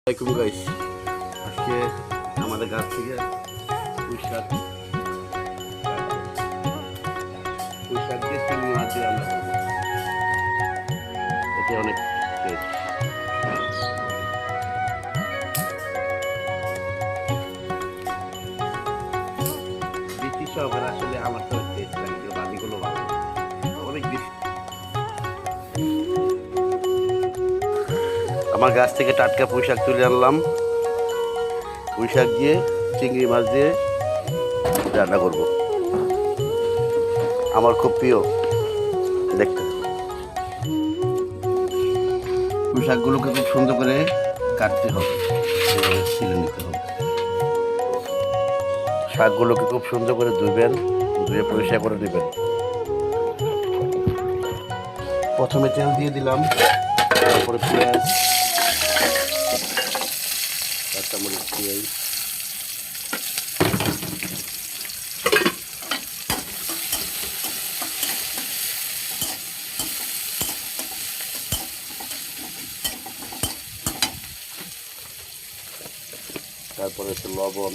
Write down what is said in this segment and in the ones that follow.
আসসালামাইকুম গাইস, আজকে আমাদের গাছ থেকে পুঁই শাক দিয়ে চিংড়ি মাছ দিয়ে রান্না করবো। এটি অনেক টেস্ট। বেশি সবের আসলে আমার তো টেস্ট লাগে, বাকিগুলো ভালো অনেক বেশি। আমার গাছ থেকে টাটকা পুঁই শাক তুলে আনলাম। পুঁই শাক দিয়ে চিংড়ি মাছ দিয়ে রান্না করব। আমার খুব প্রিয় দেখতে। পুঁই শাকগুলোকে খুব সুন্দর করে কাটতে হবে, এভাবে ছিলে নিতে হবে। শাকগুলোকে খুব সুন্দর করে ধুবেন, ধুয়ে পরিষ্কার করে নেবেন। প্রথমে তেল দিয়ে দিলাম, তারপরে পেঁয়াজ, কাঁচামরিচ দিয়ে তারপরে একটু লবণ,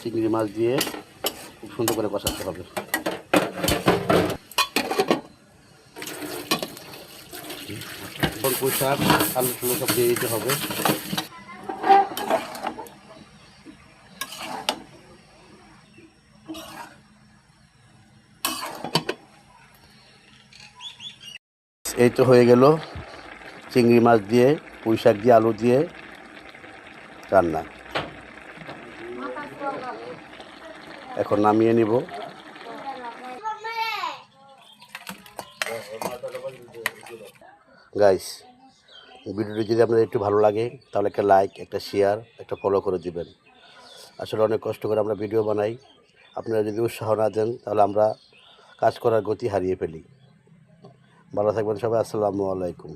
চিংড়ি মাছ দিয়ে খুব সুন্দর করে কষাতে হবে। পুঁই শাক, আলু টুলু সব দিয়ে দিতে হবে। এই তো হয়ে গেল চিংড়ি মাছ দিয়ে পুঁই শাক দিয়ে আলু দিয়ে রান্না। এখন নামিয়ে নিব। গাইস, ভিডিওটি যদি আপনাদের একটু ভালো লাগে তাহলে একটা লাইক, একটা শেয়ার, একটা ফলো করে দিবেন। আসলে অনেক কষ্ট করে আমরা ভিডিও বানাই, আপনারা যদি উৎসাহ না দেন তাহলে আমরা কাজ করার গতি হারিয়ে ফেলি। ভালো থাকবেন সবাই। আসসালামু আলাইকুম।